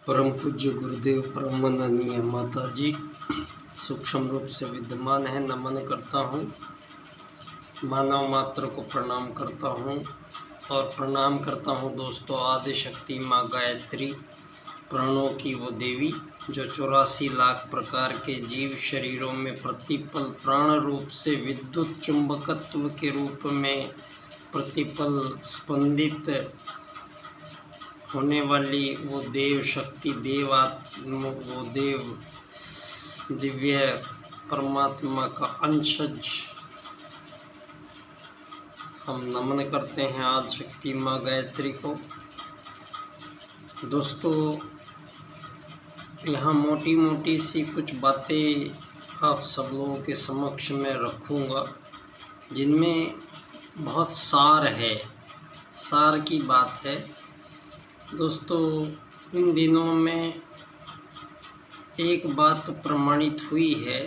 परम पूज्य गुरुदेव परम वंदनीय माता जी सूक्ष्म रूप से विद्यमान है। नमन करता हूँ, मानव मात्र को प्रणाम करता हूँ और प्रणाम करता हूँ दोस्तों आदि शक्ति माँ गायत्री, प्राणों की वो देवी जो 84 लाख प्रकार के जीव शरीरों में प्रतिपल प्राण रूप से विद्युत चुंबकत्व के रूप में प्रतिपल स्पंदित होने वाली वो देव शक्ति, वो देव दिव्य परमात्मा का अंशज हम नमन करते हैं आज शक्ति माँ गायत्री को। दोस्तों यहाँ मोटी मोटी सी कुछ बातें आप सब लोगों के समक्ष में रखूँगा जिनमें बहुत सार है, सार की बात है। दोस्तों इन दिनों में एक बात प्रमाणित हुई है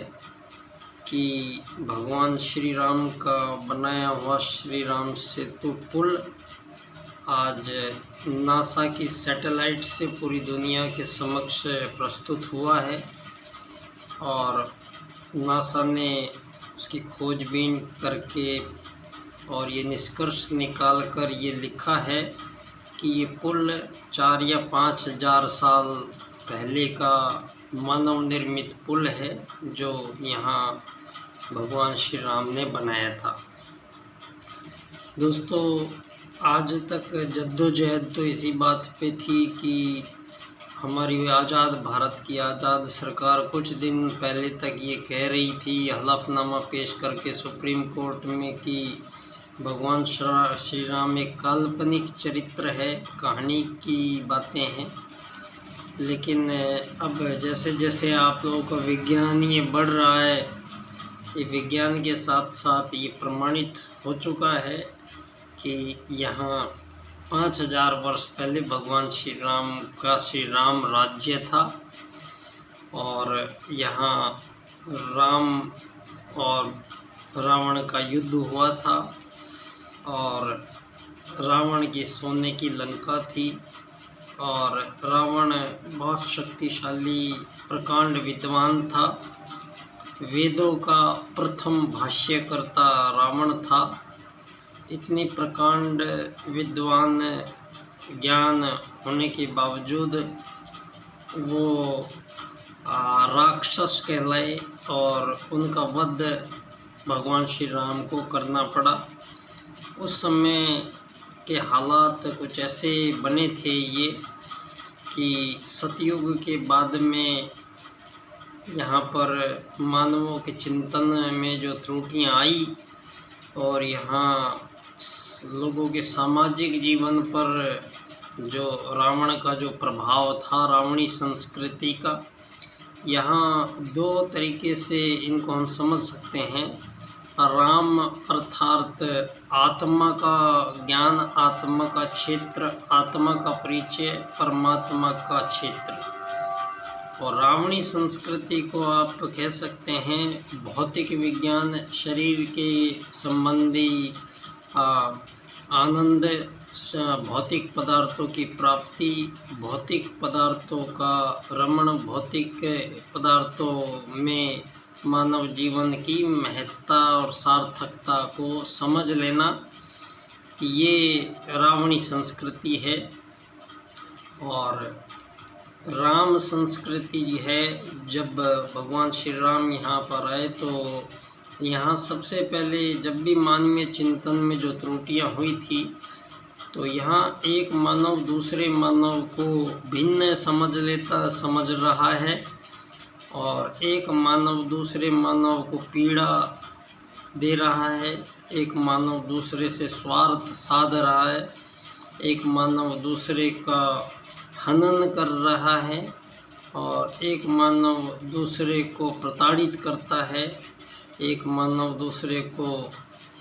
कि भगवान श्री राम का बनाया हुआ श्री राम सेतु पुल आज नासा की सैटेलाइट से पूरी दुनिया के समक्ष प्रस्तुत हुआ है और नासा ने उसकी खोजबीन करके और ये निष्कर्ष निकाल कर ये लिखा है कि ये पुल 4 या 5 हज़ार साल पहले का मानव निर्मित पुल है जो यहाँ भगवान श्री राम ने बनाया था। दोस्तों आज तक जद्दोजहद तो इसी बात पे थी कि हमारी आज़ाद भारत की आज़ाद सरकार कुछ दिन पहले तक ये कह रही थी, हलफनामा पेश करके सुप्रीम कोर्ट में कि भगवान श्री राम एक काल्पनिक चरित्र है, कहानी की बातें हैं। लेकिन अब जैसे जैसे आप लोगों का विज्ञान ये बढ़ रहा है, ये विज्ञान के साथ साथ ये प्रमाणित हो चुका है कि यहाँ 5000 वर्ष पहले भगवान श्री राम का श्री राम राज्य था और यहाँ राम और रावण का युद्ध हुआ था और रावण की सोने की लंका थी और रावण बहुत शक्तिशाली प्रकांड विद्वान था। वेदों का प्रथम भाष्यकर्ता रावण था। इतनी प्रकांड विद्वान ज्ञान होने के बावजूद वो राक्षस कहलाए और उनका वध भगवान श्री राम को करना पड़ा। उस समय के हालात कुछ ऐसे बने थे ये कि सतयुग के बाद में यहाँ पर मानवों के चिंतन में जो त्रुटियाँ आई और यहाँ लोगों के सामाजिक जीवन पर जो रावण का जो प्रभाव था, रावणी संस्कृति का, यहाँ 2 तरीके से इनको हम समझ सकते हैं। राम अर्थात आत्मा का ज्ञान, आत्मा का क्षेत्र, आत्मा का परिचय, परमात्मा का क्षेत्र। और रावणी संस्कृति को आप कह सकते हैं भौतिक विज्ञान, शरीर के संबंधी आनंद, भौतिक पदार्थों की प्राप्ति, भौतिक पदार्थों का रमण, भौतिक पदार्थों में मानव जीवन की महत्ता और सार्थकता को समझ लेना, ये रावणी संस्कृति है। और राम संस्कृति है, जब भगवान श्री राम यहाँ पर आए तो यहाँ सबसे पहले जब भी मानवीय चिंतन में जो त्रुटियाँ हुई थी तो यहाँ एक मानव दूसरे मानव को भिन्न समझ रहा है और एक मानव दूसरे मानव को पीड़ा दे रहा है, एक मानव दूसरे से स्वार्थ साध रहा है, एक मानव दूसरे का हनन कर रहा है और एक मानव दूसरे को प्रताड़ित करता है, एक मानव दूसरे को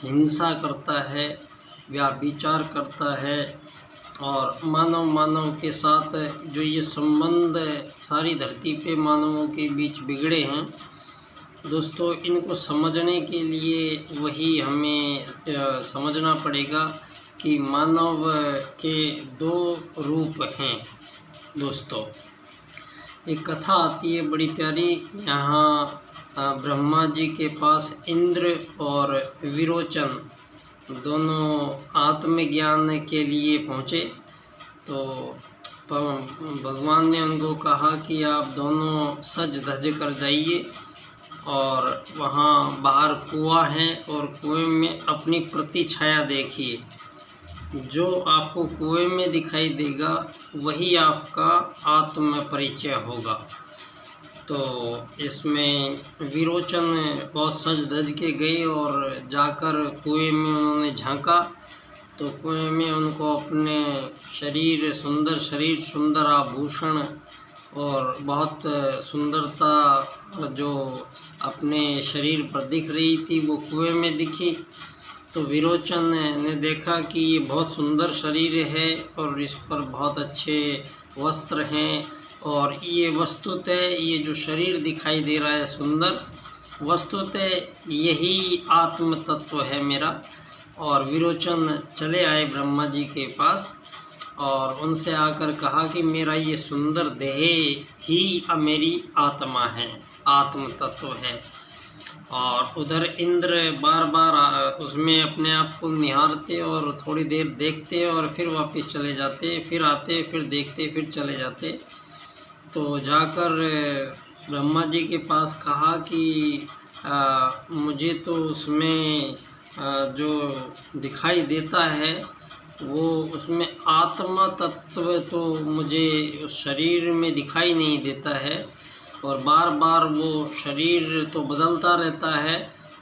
हिंसा करता है, व्यभिचार करता है और मानव के साथ जो ये संबंध सारी धरती पे मानवों के बीच बिगड़े हैं। दोस्तों इनको समझने के लिए वही हमें समझना पड़ेगा कि मानव के 2 रूप हैं। दोस्तों एक कथा आती है बड़ी प्यारी। यहाँ ब्रह्मा जी के पास इंद्र और विरोचन दोनों आत्मज्ञान के लिए पहुँचे। तो भगवान ने उनको कहा कि आप दोनों सज धज कर जाइए और वहाँ बाहर कुआं है और कुएं में अपनी प्रतिछाया देखिए। जो आपको कुएं में दिखाई देगा वही आपका आत्म परिचय होगा। तो इसमें विरोचन बहुत सज धज के गए और जाकर कुएं में उन्होंने झांका तो कुएं में उनको अपने शरीर, सुंदर आभूषण और बहुत सुंदरता जो अपने शरीर पर दिख रही थी वो कुएं में दिखी। तो विरोचन ने देखा कि ये बहुत सुंदर शरीर है और इस पर बहुत अच्छे वस्त्र हैं और ये वस्तुतः ये जो शरीर दिखाई दे रहा है सुंदर, वस्तुतः यही आत्म तत्व है मेरा। और विरोचन चले आए ब्रह्मा जी के पास और उनसे आकर कहा कि मेरा ये सुंदर देह ही मेरी आत्मा है, आत्म तत्व है। और उधर इंद्र बार बार उसमें अपने आप को निहारते और थोड़ी देर देखते और फिर वापस चले जाते, फिर आते, फिर देखते, फिर चले जाते। तो जाकर ब्रह्मा जी के पास कहा कि मुझे तो उसमें जो दिखाई देता है वो उसमें आत्मा तत्व तो मुझे उस शरीर में दिखाई नहीं देता है और बार बार वो शरीर तो बदलता रहता है,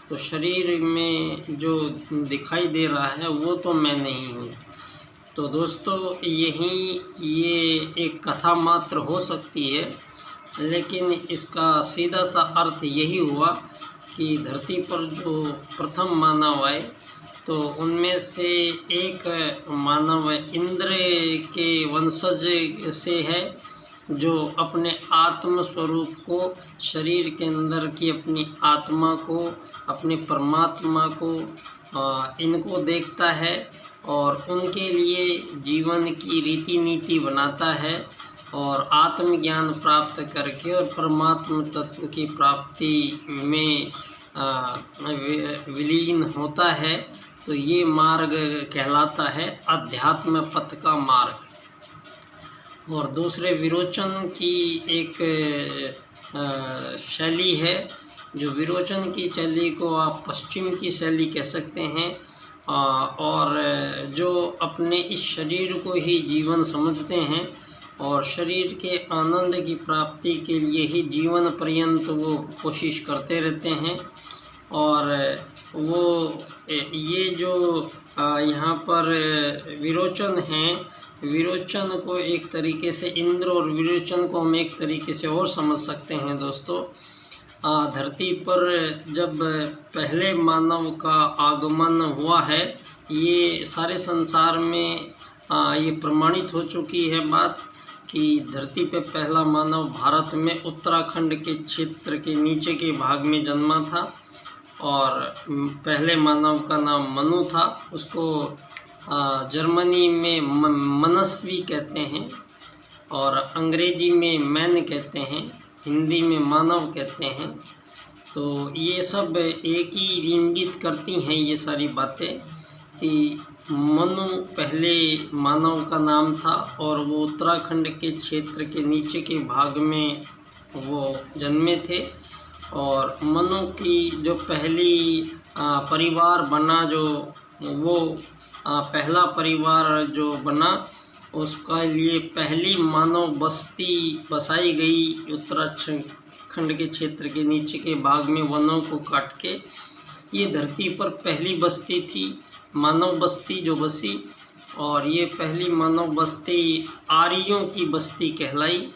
तो शरीर में जो दिखाई दे रहा है वो तो मैं नहीं हूँ। तो दोस्तों ये एक कथा मात्र हो सकती है, लेकिन इसका सीधा सा अर्थ यही हुआ कि धरती पर जो प्रथम मानव आए तो उनमें से एक मानव इंद्र के वंशज से है जो अपने आत्म स्वरूप को, शरीर के अंदर की अपनी आत्मा को, अपने परमात्मा को इनको देखता है और उनके लिए जीवन की रीति नीति बनाता है और आत्मज्ञान प्राप्त करके और परमात्म तत्व की प्राप्ति में विलीन होता है। तो ये मार्ग कहलाता है अध्यात्म पथ का मार्ग। और दूसरे विरोचन की एक शैली है, जो विरोचन की शैली को आप पश्चिम की शैली कह सकते हैं और जो अपने इस शरीर को ही जीवन समझते हैं और शरीर के आनंद की प्राप्ति के लिए ही जीवन पर्यंत वो कोशिश करते रहते हैं। और वो ये जो यहाँ पर विरोचन हैं, विरोचन को एक तरीके से इंद्र और विरोचन को हम एक तरीके से और समझ सकते हैं दोस्तों। धरती पर जब पहले मानव का आगमन हुआ है, ये सारे संसार में ये प्रमाणित हो चुकी है बात कि धरती पे पहला मानव भारत में उत्तराखंड के क्षेत्र के नीचे के भाग में जन्मा था और पहले मानव का नाम मनु था। उसको जर्मनी में मनस्वी कहते हैं और अंग्रेजी में मैन कहते हैं, हिंदी में मानव कहते हैं। तो ये सब एक ही इंगित करती हैं ये सारी बातें कि मनु पहले मानव का नाम था और वो उत्तराखंड के क्षेत्र के नीचे के भाग में वो जन्मे थे। और मनु की जो पहली परिवार बना, जो वो पहला परिवार जो बना, उसका लिए पहली मानव बस्ती बसाई गई उत्तराखंड के क्षेत्र के नीचे के भाग में वनों को काट के। ये धरती पर पहली बस्ती थी, मानव बस्ती जो बसी, और ये पहली मानव बस्ती आर्यों की बस्ती कहलाई,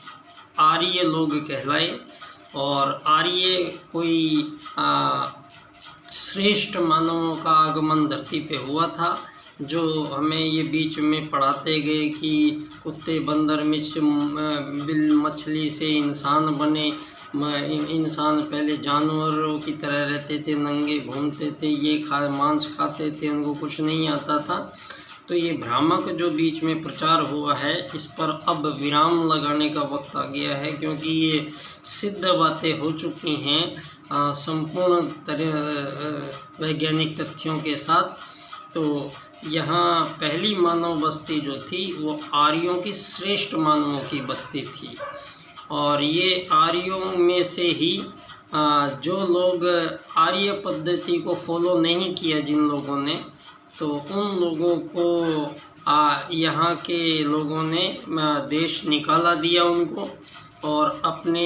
आर्य लोग कहलाए। और आर्य कोई श्रेष्ठ मानवों का आगमन धरती पे हुआ था, जो हमें ये बीच में पढ़ाते गए कि कुत्ते, बंदर, बिल, मछली से इंसान बने। इंसान पहले जानवरों की तरह रहते थे, नंगे घूमते थे, ये मांस खाते थे, उनको कुछ नहीं आता था। तो ये भ्रामक जो बीच में प्रचार हुआ है, इस पर अब विराम लगाने का वक्त आ गया है, क्योंकि ये सिद्ध बातें हो चुकी हैं संपूर्ण तरह वैज्ञानिक तथ्यों के साथ। तो यहाँ पहली मानव बस्ती जो थी वो आर्यों की श्रेष्ठ मानवों की बस्ती थी, और ये आर्यों में से ही जो लोग आर्य पद्धति को फॉलो नहीं किया जिन लोगों ने, तो उन लोगों को यहाँ के लोगों ने देश निकाला दिया उनको, और अपने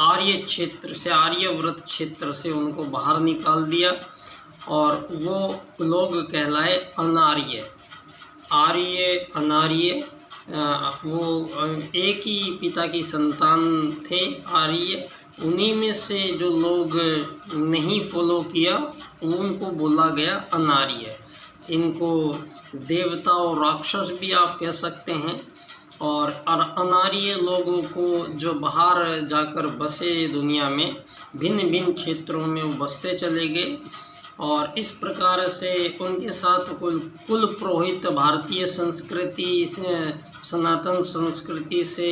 आर्य क्षेत्र से, आर्यव्रत क्षेत्र से उनको बाहर निकाल दिया, और वो लोग कहलाए अनार्य। आर्य अनार्य, वो एक ही पिता की संतान थे आर्य, उन्हीं में से जो लोग नहीं फॉलो किया उनको बोला गया अनार्य। इनको देवता और राक्षस भी आप कह सकते हैं। और अनार्य लोगों को जो बाहर जाकर बसे दुनिया में, भिन्न भिन्न क्षेत्रों में वो बसते चले गए, और इस प्रकार से उनके साथ कुल पुरोहित भारतीय संस्कृति से, सनातन संस्कृति से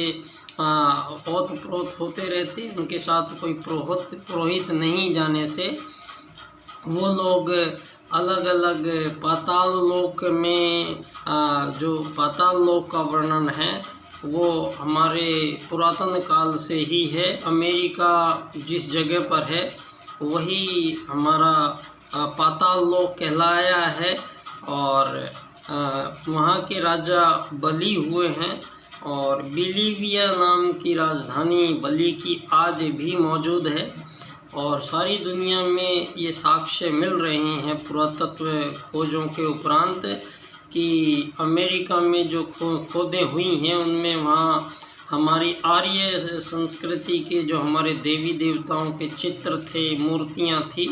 ओतप्रोत होते रहते। उनके साथ कोई पुरोहित नहीं जाने से वो लोग अलग अलग पाताल लोक में, जो पाताल लोक का वर्णन है वो हमारे पुरातन काल से ही है। अमेरिका जिस जगह पर है वही हमारा पाताल लोक कहलाया है, और वहाँ के राजा बलि हुए हैं, और बिलीविया नाम की राजधानी बलि की आज भी मौजूद है। और सारी दुनिया में ये साक्ष्य मिल रहे हैं पुरातत्व खोजों के उपरांत कि अमेरिका में जो खोदें हुई हैं उनमें वहाँ हमारी आर्य संस्कृति के जो हमारे देवी देवताओं के चित्र थे, मूर्तियाँ थी,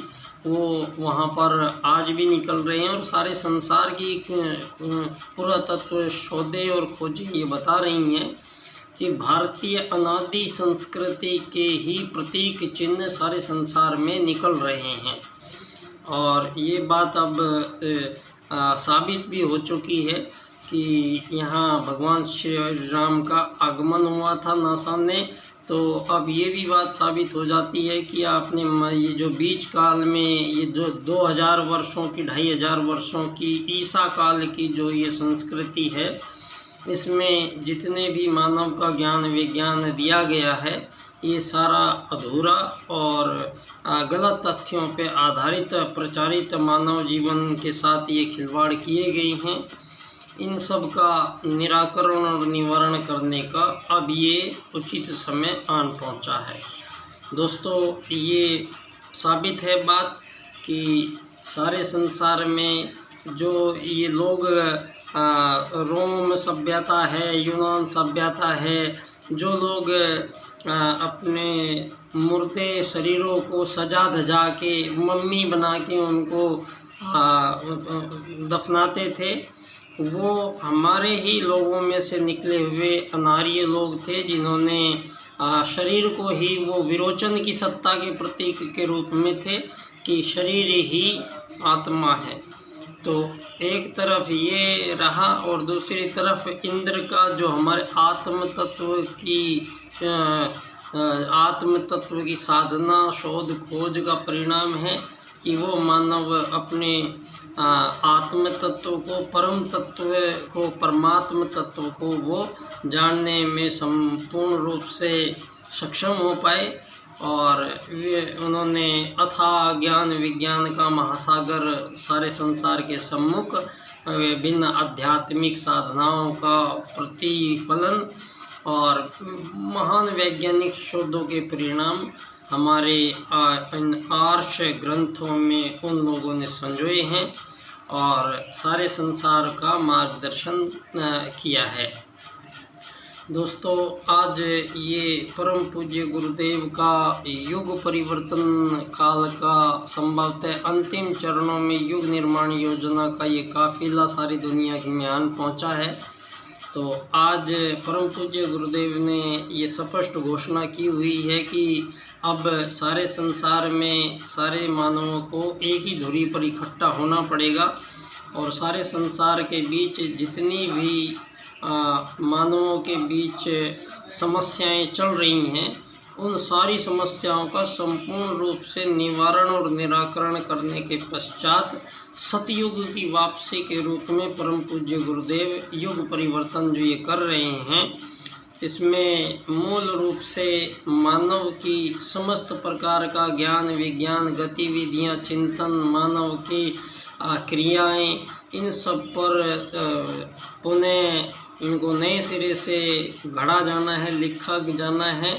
वो वहाँ पर आज भी निकल रहे हैं। और सारे संसार की पुरातत्व शोधें और खोजें ये बता रही हैं कि भारतीय अनादि संस्कृति के ही प्रतीक चिन्ह सारे संसार में निकल रहे हैं। और ये बात अब साबित भी हो चुकी है कि यहाँ भगवान श्री राम का आगमन हुआ था नासा ने। तो अब ये भी बात साबित हो जाती है कि आपने ये जो बीच काल में ये जो 2000 वर्षों की, 2500 वर्षों की ईसा काल की जो ये संस्कृति है, इसमें जितने भी मानव का ज्ञान विज्ञान दिया गया है ये सारा अधूरा और गलत तथ्यों पे आधारित प्रचारित मानव जीवन के साथ ये खिलवाड़ किए गए हैं। इन सब का निराकरण और निवारण करने का अब ये उचित समय आन पहुंचा है। दोस्तों, ये साबित है बात कि सारे संसार में जो ये लोग रोम सभ्यता है, यूनान सभ्यता है, जो लोग अपने मुर्दे शरीरों को सजा धजा के मम्मी बना के उनको दफनाते थे, वो हमारे ही लोगों में से निकले हुए अनार्य लोग थे, जिन्होंने शरीर को ही वो विरोचन की सत्ता के प्रतीक के रूप में थे कि शरीर ही आत्मा है। तो एक तरफ ये रहा और दूसरी तरफ इंद्र का जो हमारे आत्म तत्व की साधना शोध खोज का परिणाम है कि वो मानव अपने आत्म तत्व को, परम तत्व को, परमात्म तत्व को वो जानने में संपूर्ण रूप से सक्षम हो पाए। और उन्होंने अथाह ज्ञान विज्ञान का महासागर सारे संसार के सम्मुख विभिन्न आध्यात्मिक साधनाओं का प्रतिफलन और महान वैज्ञानिक शोधों के परिणाम हमारे इन आर्ष ग्रंथों में उन लोगों ने संजोए हैं और सारे संसार का मार्गदर्शन किया है। दोस्तों, आज ये परम पूज्य गुरुदेव का युग परिवर्तन काल का संभवतः अंतिम चरणों में युग निर्माण योजना का ये काफिला सारी दुनिया में आन पहुंचा है। तो आज परम पूज्य गुरुदेव ने ये स्पष्ट घोषणा की हुई है कि अब सारे संसार में सारे मानवों को एक ही धुरी पर इकट्ठा होना पड़ेगा और सारे संसार के बीच जितनी भी मानवों के बीच समस्याएं चल रही हैं, उन सारी समस्याओं का संपूर्ण रूप से निवारण और निराकरण करने के पश्चात सतयुग की वापसी के रूप में परम पूज्य गुरुदेव युग परिवर्तन जो ये कर रहे हैं, इसमें मूल रूप से मानव की समस्त प्रकार का ज्ञान विज्ञान गतिविधियां, चिंतन, मानव की क्रियाएं, इन सब पर पुनः इनको नए सिरे से गढ़ा जाना है, लिखा जाना है।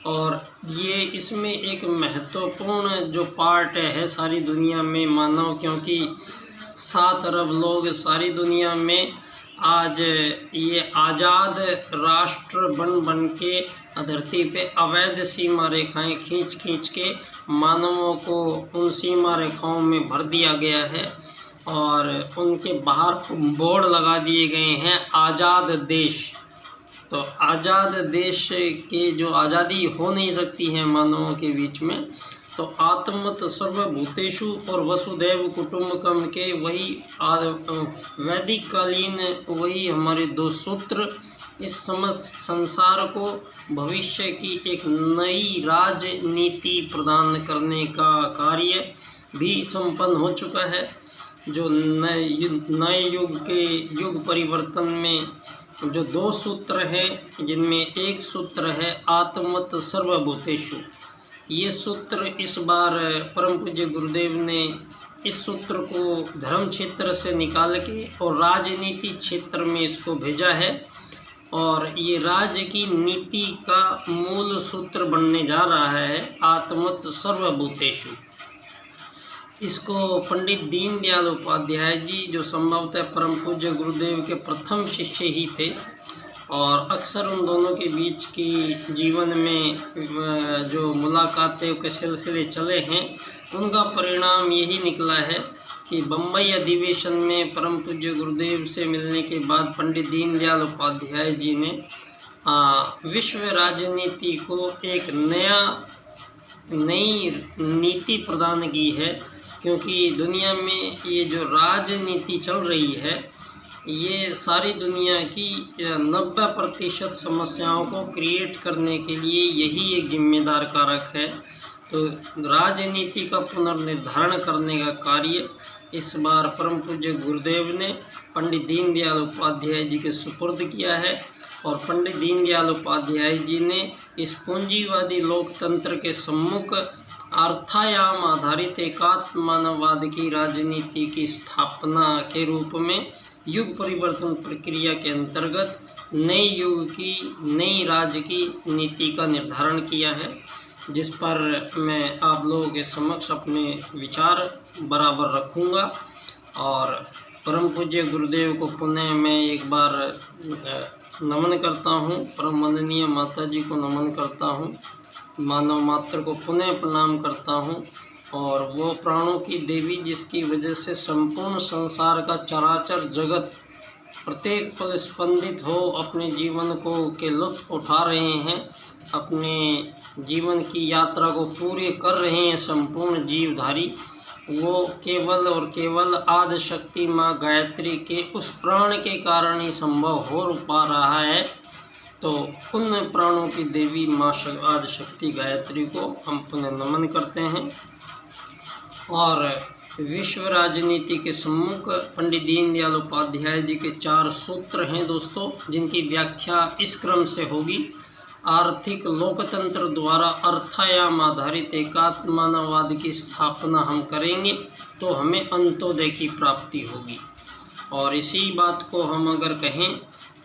और ये इसमें एक महत्वपूर्ण जो पार्ट है सारी दुनिया में मानव, क्योंकि 7 अरब लोग सारी दुनिया में आज ये आज़ाद राष्ट्र बन के धरती पे अवैध सीमा रेखाएं खींच के मानवों को उन सीमा रेखाओं में भर दिया गया है और उनके बाहर बोर्ड लगा दिए गए हैं आज़ाद देश। तो आज़ाद देश के जो आज़ादी हो नहीं सकती है मानवों के बीच में, तो आत्मत सर्वभूतेषु और वसुदैव कुटुंबकम के वही वैदिक कालीन वही हमारे 2 सूत्र इस समस्त संसार को भविष्य की एक नई राजनीति प्रदान करने का कार्य भी संपन्न हो चुका है। जो नए युग के युग परिवर्तन में जो 2 सूत्र हैं, जिनमें एक सूत्र है आत्मत सर्वभूतेषु। ये सूत्र इस बार परम पूज्य गुरुदेव ने इस सूत्र को धर्म क्षेत्र से निकाल के और राजनीति क्षेत्र में इसको भेजा है और ये राज्य की नीति का मूल सूत्र बनने जा रहा है आत्मत सर्वभूतेषु। इसको पंडित दीनदयाल उपाध्याय जी, जो संभवतः परम पूज्य गुरुदेव के प्रथम शिष्य ही थे और अक्सर उन दोनों के बीच की जीवन में जो मुलाकातें के सिलसिले चले हैं, उनका परिणाम यही निकला है कि बम्बई अधिवेशन में परम पूज्य गुरुदेव से मिलने के बाद पंडित दीनदयाल उपाध्याय जी ने विश्व राजनीति को एक नई नीति प्रदान की है। क्योंकि दुनिया में ये जो राजनीति चल रही है, ये सारी दुनिया की 90% समस्याओं को क्रिएट करने के लिए यही एक जिम्मेदार कारक है। तो राजनीति का पुनर्निर्धारण करने का कार्य इस बार परम पूज्य गुरुदेव ने पंडित दीनदयाल उपाध्याय जी के सुपुर्द किया है और पंडित दीनदयाल उपाध्याय जी ने इस पूंजीवादी लोकतंत्र के सम्मुख अर्थायाम आधारित एकात्म मानववाद की राजनीति की स्थापना के रूप में युग परिवर्तन प्रक्रिया के अंतर्गत नए युग की नई राज्य की नीति का निर्धारण किया है, जिस पर मैं आप लोगों के समक्ष अपने विचार बराबर रखूँगा। और परम पूज्य गुरुदेव को पुनः मैं एक बार नमन करता हूँ, परम वंदनीय माता जी को नमन करता हूँ, मानव मात्र को पुनः प्रणाम करता हूँ। और वो प्राणों की देवी जिसकी वजह से संपूर्ण संसार का चराचर जगत प्रत्येक पल स्पंदित हो, अपने जीवन को के लुत्फ उठा रहे हैं, अपने जीवन की यात्रा को पूरे कर रहे हैं संपूर्ण जीवधारी, वो केवल और केवल आदि शक्ति माँ गायत्री के उस प्राण के कारण ही संभव हो पा रहा है। तो उन प्राणों की देवी माँ आदि शक्ति गायत्री को हम पुनः नमन करते हैं। और विश्व राजनीति के सम्मुख पंडित दीनदयाल उपाध्याय जी के 4 सूत्र हैं दोस्तों, जिनकी व्याख्या इस क्रम से होगी। आर्थिक लोकतंत्र द्वारा अर्थायाम आधारित एकात्म मानववाद की स्थापना हम करेंगे तो हमें अंत्योदय की प्राप्ति होगी। और इसी बात को हम अगर कहें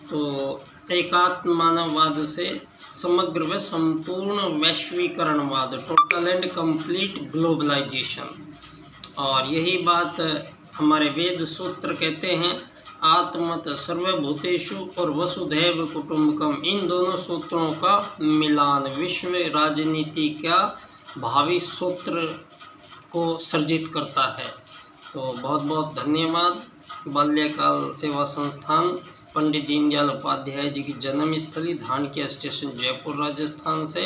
तो एकात्म मानववाद से समग्र व संपूर्ण वैश्वीकरणवाद, टोटल एंड कंप्लीट ग्लोबलाइजेशन। और यही बात हमारे वेद सूत्र कहते हैं, आत्मत सर्वभूतेषु और वसुधैव कुटुंबकम, इन दोनों सूत्रों का मिलान विश्व राजनीति का भावी सूत्र को सर्जित करता है। तो बहुत बहुत धन्यवाद बाल्यकाल सेवा संस्थान पंडित दीनदयाल उपाध्याय जी की जन्मस्थली धानक्या स्टेशन जयपुर राजस्थान से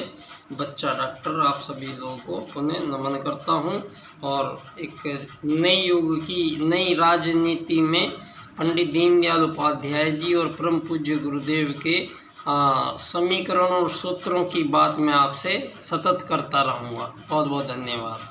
बच्चा डॉक्टर आप सभी लोगों को पुनः नमन करता हूं। और एक नई युग की नई राजनीति में पंडित दीनदयाल उपाध्याय जी और परम पूज्य गुरुदेव के समीकरणों और सूत्रों की बात मैं आपसे सतत करता रहूँगा। बहुत बहुत धन्यवाद।